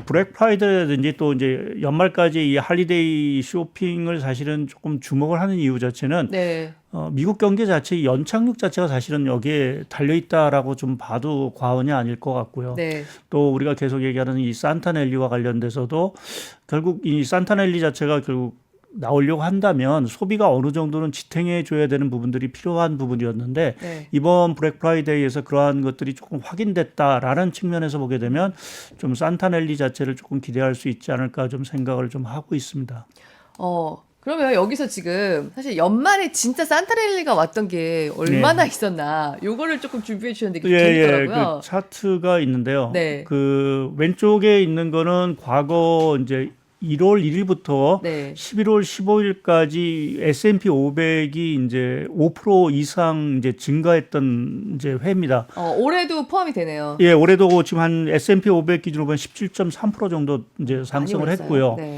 블랙 프라이데이라든지 또 이제 연말까지 이 할리데이 쇼핑을 사실은 조금 주목을 하는 이유 자체는 네. 미국 경제 자체 연착륙 자체가 사실은 여기에 달려 있다라고 좀 봐도 과언이 아닐 것 같고요. 네. 또 우리가 계속 얘기하는 이 산타넬리와 관련돼서도 결국 이 산타넬리 자체가 결국 나오려고 한다면 소비가 어느 정도는 지탱해 줘야 되는 부분들이 필요한 부분이었는데 네. 이번 블랙 프라이데이에서 그러한 것들이 조금 확인됐다라는 측면에서 보게 되면 좀 산타넬리 자체를 조금 기대할 수 있지 않을까 좀 생각을 좀 하고 있습니다. 그러면 여기서 지금 사실 연말에 진짜 산타렐리가 왔던 게 얼마나 있었나 요거를 조금 준비해 주셨는데 이게 재밌더라고요. 그 차트가 있는데요. 네. 그 왼쪽에 있는 거는 과거 이제 1월 1일부터 네. 11월 15일까지 S&P 500이 이제 5% 이상 이제 증가했던 이제 회입니다. 올해도 포함이 되네요. 예, 올해도 지금 한 S&P 500 기준으로 보면 17.3% 정도 이제 상승을 많이 했고요. 네.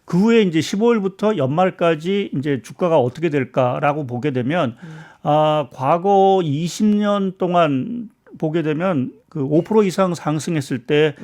그 후에 이제 15일부터 연말까지 이제 주가가 어떻게 될까라고 보게 되면 과거 20년 동안 보게 되면 그 5% 이상 상승했을 때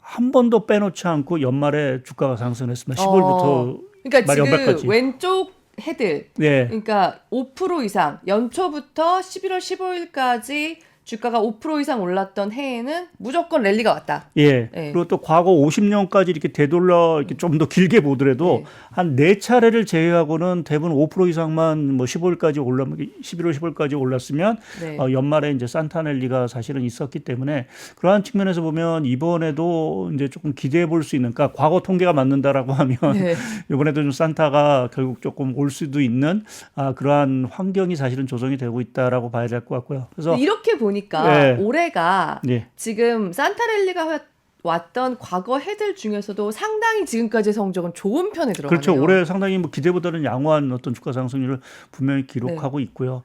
한 번도 빼놓지 않고 연말에 주가가 상승했습니다. 15일부터 그러니까 말 지금 연말까지. 왼쪽 헤드 네. 그러니까 5% 이상 연초부터 11월 15일까지 주가가 5% 이상 올랐던 해에는 무조건 랠리가 왔다. 예. 네. 그리고 또 과거 50년까지 이렇게 되돌려 이렇게 좀 더 길게 보더라도 네. 한 4차례를 제외하고는 대부분 5% 이상만 뭐 15일까지 올라면 11월 15일까지 올랐으면 네. 연말에 이제 산타넬리가 사실은 있었기 때문에 그러한 측면에서 보면 이번에도 이제 조금 기대해 볼 수 있는 그러니까 과거 통계가 맞는다라고 하면 네. 이번에도 좀 산타가 결국 조금 올 수도 있는 그러한 환경이 사실은 조성이 되고 있다라고 봐야 될 것 같고요. 그래서 이렇게 보니까 네. 올해가 네. 지금 산타렐리가 왔던 과거 해들 중에서도 상당히 지금까지의 성적은 좋은 편에 들어가네요. 그렇죠. 올해 상당히 뭐 기대보다는 양호한 어떤 주가 상승률을 분명히 기록하고 있고요.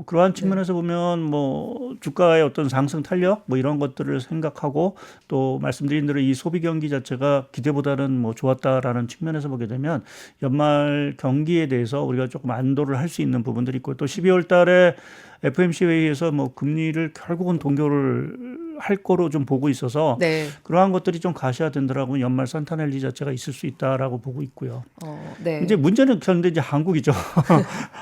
그러한 측면에서 보면 뭐 주가의 어떤 상승 탄력 뭐 이런 것들을 생각하고 또 말씀드린 대로 이 소비 경기 자체가 기대보다는 뭐 좋았다라는 측면에서 보게 되면 연말 경기에 대해서 우리가 조금 안도를 할 수 있는 부분들이 있고 또 12월 달에 FOMC 회의에서 뭐 금리를 결국은 동결을 할 거로 좀 보고 있어서 네. 그러한 것들이 좀 가시화된다라고 연말 산타넬리 자체가 있을 수 있다라고 보고 있고요. 네. 이제 문제는 그런데 이제 한국이죠.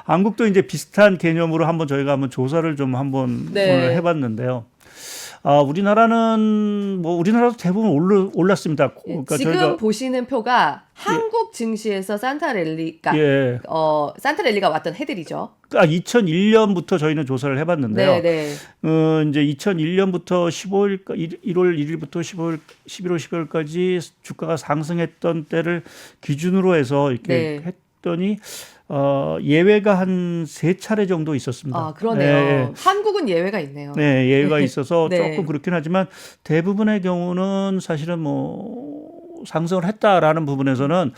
한국도 이제 비슷한 개념으로 한번 저희가 한번 조사를 좀 한번 오늘 해봤는데요. 우리나라도 대부분 올랐습니다. 그러니까 지금 저희가 보시는 표가 한국 증시에서 산타렐리가 산타렐리가 왔던 해들이죠. 2001년부터 저희는 조사를 해봤는데요. 네. 이제 2001년부터 1월 1일부터 11월 15일까지 주가가 상승했던 때를 기준으로 해서 이렇게 했더니 예외가 한 3차례 정도 있었습니다. 그러네요. 네. 한국은 예외가 있네요. 네, 예외가 있어서 네. 조금 그렇긴 하지만 대부분의 경우는 사실은 뭐 상승을 했다라는 부분에서는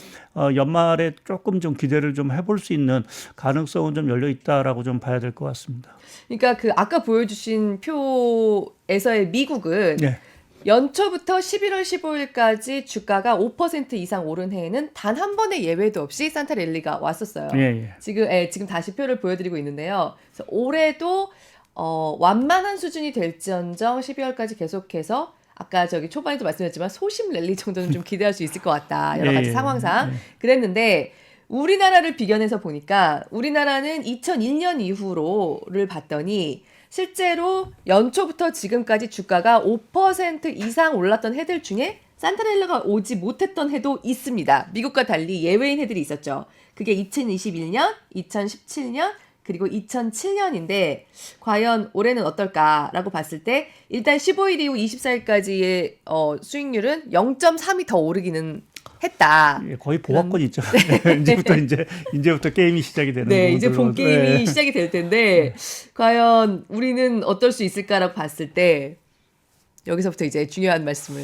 연말에 조금 좀 기대를 좀 해볼 수 있는 가능성은 좀 열려 있다라고 좀 봐야 될 것 같습니다. 그러니까 그 아까 보여주신 표에서의 미국은 연초부터 11월 15일까지 주가가 5% 이상 오른 해에는 단 한 번의 예외도 없이 산타렐리가 왔었어요. 지금 다시 표를 보여드리고 있는데요. 그래서 올해도 완만한 수준이 될지언정 12월까지 계속해서 아까 초반에도 말씀드렸지만 소심 랠리 정도는 좀 기대할 수 있을 것 같다. 여러 가지 상황상 그랬는데 우리나라를 비견해서 보니까 우리나라는 2001년 이후로를 봤더니 실제로 연초부터 지금까지 주가가 5% 이상 올랐던 해들 중에 산타렐리가 오지 못했던 해도 있습니다. 미국과 달리 예외인 해들이 있었죠. 그게 2021년, 2017년, 그리고 2007년인데 과연 올해는 어떨까라고 봤을 때 일단 15일 이후 24일까지의 수익률은 0.3이 더 오르기는 했다. 거의 보합권이 있죠. 이제부터 게임이 시작이 되는 거죠. 이제 본 게임이 시작이 될 텐데 과연 우리는 어떨 수 있을까라고 봤을 때 여기서부터 이제 중요한 말씀을.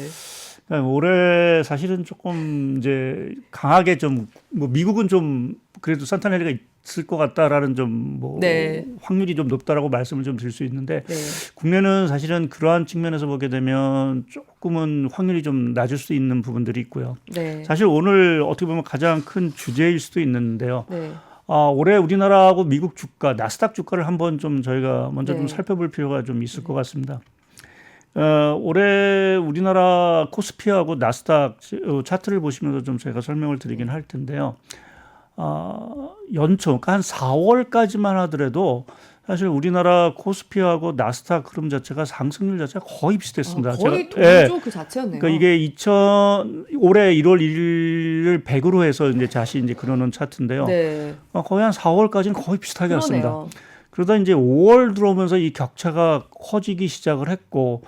올해 사실은 조금 이제 강하게 좀 뭐 미국은 좀 그래도 산타넬리가 있을 것 같다라는 좀 뭐 확률이 좀 높다라고 말씀을 좀 드릴 수 있는데 국내는 사실은 그러한 측면에서 보게 되면 조금은 확률이 좀 낮을 수 있는 부분들이 있고요. 사실 오늘 어떻게 보면 가장 큰 주제일 수도 있는데요. 올해 우리나라하고 미국 주가, 나스닥 주가를 한번 좀 저희가 먼저 좀 살펴볼 필요가 좀 있을 것 같습니다. 올해 우리나라 코스피하고 나스닥 차트를 보시면서 좀 제가 설명을 드리긴 할 텐데요. 연초, 그러니까 한 4월까지만 하더라도 사실 우리나라 코스피하고 나스닥 흐름 자체가 상승률 자체가 거의 비슷했습니다. 거의 동조 그 자체였네요. 그러니까 이게 올해 1월 1일을 100으로 해서 이제 다시 이제 그려놓은 차트인데요. 네. 거의 한 4월까지는 거의 비슷하게 그러네요. 왔습니다. 그러다 이제 5월 들어오면서 이 격차가 커지기 시작을 했고,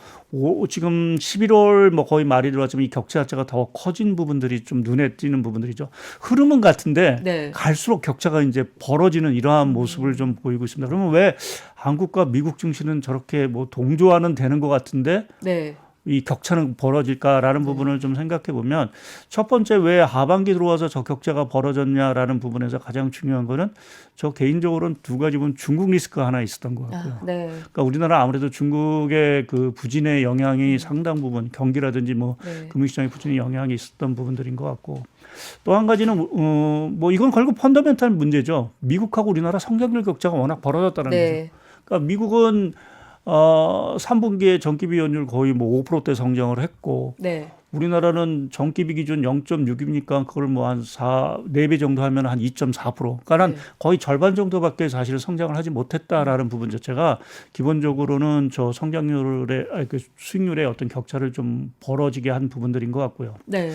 지금 11월 뭐 거의 말이 들어왔지만 이 격차 자체가 더 커진 부분들이 좀 눈에 띄는 부분들이죠. 흐름은 같은데 네. 갈수록 격차가 이제 벌어지는 이러한 모습을 좀 보이고 있습니다. 그러면 왜 한국과 미국 증시는 저렇게 뭐 동조하는 되는 것 같은데 네. 이 격차는 벌어질까라는 부분을 좀 생각해 보면 첫 번째 왜 하반기 들어와서 저 격차가 벌어졌냐라는 부분에서 가장 중요한 거는 저 개인적으로는 두 가지 보면 중국 리스크가 하나 있었던 것 같고요. 네. 그러니까 우리나라 아무래도 중국의 그 부진의 영향이 상당 부분 경기라든지 뭐 네. 금융시장의 부진의 영향이 있었던 부분들인 것 같고 또 한 가지는 뭐 이건 결국 펀더멘탈 문제죠. 미국하고 우리나라 성장률 격차가 워낙 벌어졌다는 네. 거죠. 그러니까 미국은 3분기에 전기비 연율 거의 뭐 5%대 성장을 했고 네. 우리나라는 전기비 기준 0.6이니까 그걸 뭐 한 4배 정도 하면 한 2.4%. 그러니까 한 네. 거의 절반 정도밖에 사실 성장을 하지 못했다라는 부분 자체가 기본적으로는 저 성장률의 그 수익률의 어떤 격차를 좀 벌어지게 한 부분들인 것 같고요. 네.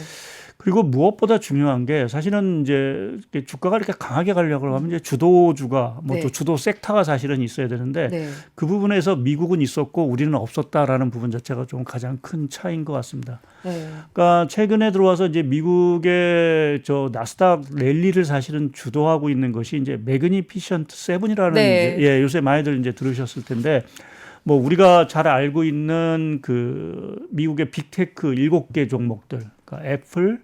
그리고 무엇보다 중요한 게 사실은 이제 주가가 이렇게 강하게 가려고 하면 이제 주도주가 뭐 또 네. 주도 섹터가 사실은 있어야 되는데 네. 그 부분에서 미국은 있었고 우리는 없었다라는 부분 자체가 좀 가장 큰 차이인 것 같습니다. 네. 그러니까 최근에 들어와서 이제 미국의 저 나스닥 랠리를 사실은 주도하고 있는 것이 이제 매그니피션트 세븐이라는 네. 이제 요새 많이들 이제 들으셨을 텐데 뭐 우리가 잘 알고 있는 그 미국의 빅테크 7개 종목들, 그러니까 애플,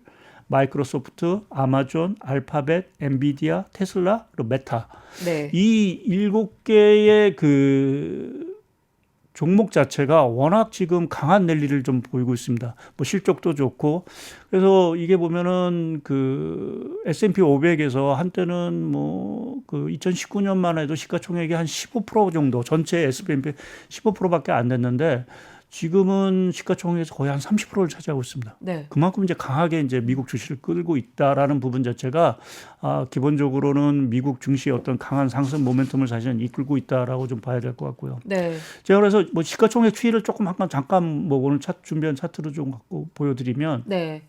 마이크로소프트, 아마존, 알파벳, 엔비디아, 테슬라, 그리고 메타. 네. 이 7개의 그 종목 자체가 워낙 지금 강한 랠리를 좀 보이고 있습니다. 뭐 실적도 좋고. 그래서 이게 보면은 그 S&P 500에서 한때는 뭐 그 2019년만 해도 시가총액이 한 15% 정도, 전체 S&P 15%밖에 안 됐는데 지금은 시가총액에서 거의 한 30%를 차지하고 있습니다. 네. 그만큼 이제 강하게 이제 미국 주식을 끌고 있다라는 부분 자체가 기본적으로는 미국 증시의 어떤 강한 상승 모멘텀을 사실은 이끌고 있다라고 좀 봐야 될 것 같고요. 네. 제가 그래서 뭐 시가총액 추이를 조금 잠깐 뭐 오늘 준비한 차트를 좀 갖고 보여드리면 네.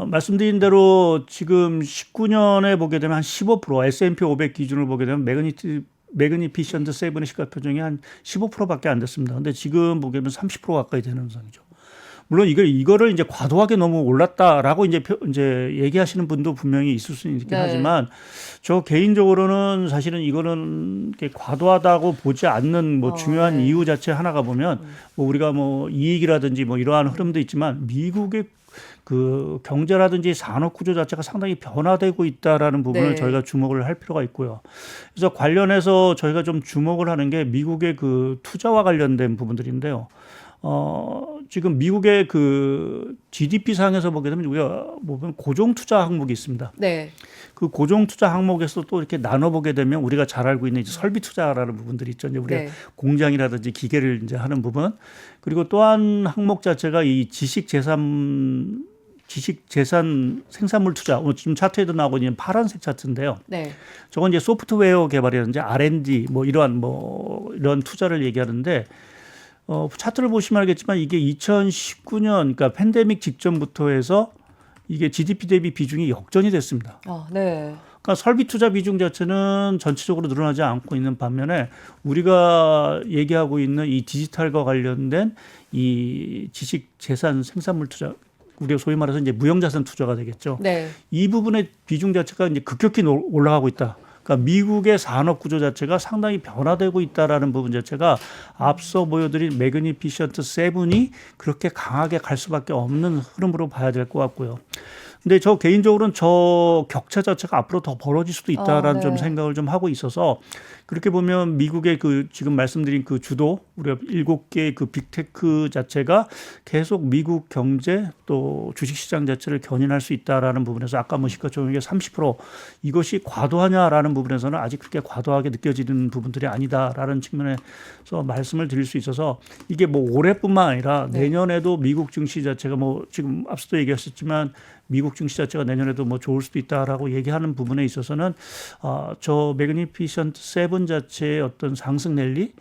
말씀드린 대로 지금 19년에 보게 되면 한 15% S&P 500 기준으로 보게 되면 매그니피션트 세븐의 시가 표정이 한 15%밖에 안 됐습니다. 근데 지금 보게 되면 30% 가까이 되는 상황이죠. 물론 이거를 이제 과도하게 너무 올랐다라고 이제 얘기하시는 분도 분명히 있을 수 있긴 네. 하지만 저 개인적으로는 사실은 이거는 이렇게 과도하다고 보지 않는 뭐 중요한 네. 이유 자체 하나가 보면 뭐 우리가 뭐 이익이라든지 뭐 이러한 흐름도 있지만 미국의 그 경제라든지 산업 구조 자체가 상당히 변화되고 있다라는 부분을 네. 저희가 주목을 할 필요가 있고요. 그래서 관련해서 저희가 좀 주목을 하는 게 미국의 그 투자와 관련된 부분들인데요. 지금 미국의 그 GDP 상에서 보게 되면 우리가 보면 고정 투자 항목이 있습니다. 네. 그 고정 투자 항목에서 또 이렇게 나눠보게 되면 우리가 잘 알고 있는 이제 설비 투자라는 부분들이 있죠. 이제 우리가 네. 공장이라든지 기계를 이제 하는 부분. 그리고 또 한 항목 자체가 이 지식 재산 생산물 투자. 지금 차트에도 나오고 있는 파란색 차트인데요. 네. 저건 이제 소프트웨어 개발이라든지 R&D 뭐 이런 투자를 얘기하는데 차트를 보시면 알겠지만 이게 2019년 그러니까 팬데믹 직전부터 해서 이게 GDP 대비 비중이 역전이 됐습니다. 네. 그러니까 설비 투자 비중 자체는 전체적으로 늘어나지 않고 있는 반면에 우리가 얘기하고 있는 이 디지털과 관련된 이 지식 재산 생산물 투자 우리가 소위 말해서 이제 무형자산 투자가 되겠죠. 네. 이 부분의 비중 자체가 이제 급격히 올라가고 있다. 그러니까 미국의 산업 구조 자체가 상당히 변화되고 있다라는 부분 자체가 앞서 보여드린 매그니피션트 세븐이 그렇게 강하게 갈 수밖에 없는 흐름으로 봐야 될 것 같고요. 근데 저 개인적으로는 저 격차 자체가 앞으로 더 벌어질 수도 있다라는 좀 네. 생각을 좀 하고 있어서 그렇게 보면 미국의 그 지금 말씀드린 그 주도 우리가 7개의 그 빅테크 자체가 계속 미국 경제 또 주식시장 자체를 견인할 수 있다라는 부분에서 아까 뭐 시가총액의 30% 이것이 과도하냐라는 부분에서는 아직 그렇게 과도하게 느껴지는 부분들이 아니다라는 측면에서 말씀을 드릴 수 있어서 이게 뭐 올해뿐만 아니라 네. 내년에도 미국 증시 자체가 뭐 지금 앞서도 얘기하셨지만 미국 증시 자체가 내년에도 뭐 좋을 수도 있다라고 얘기하는 부분에 있어서는 저 매그니피션트 세븐 자체의 어떤 상승 랠리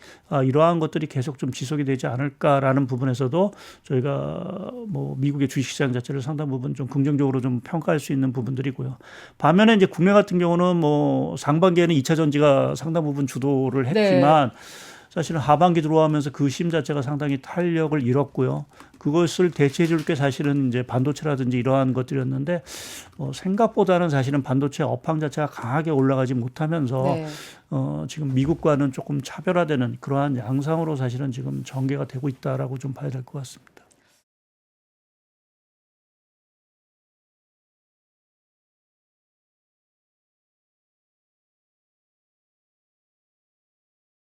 이러한 것들이 계속 좀 지속이 되지 않을까라는 부분에서도 저희가 뭐 미국의 주식시장 자체를 상당 부분 좀 긍정적으로 좀 평가할 수 있는 부분들이고요. 반면에 이제 국내 같은 경우는 뭐 상반기에는 2차 전지가 상당 부분 주도를 했지만 사실은 하반기 들어오면서 그 심 자체가 상당히 탄력을 잃었고요. 그것을 대체해 줄 게 사실은 이제 반도체라든지 이러한 것들이었는데 생각보다는 사실은 반도체 업황 자체가 강하게 올라가지 못하면서 네. 지금 미국과는 조금 차별화되는 그러한 양상으로 사실은 지금 전개가 되고 있다라고 좀 봐야 될 것 같습니다.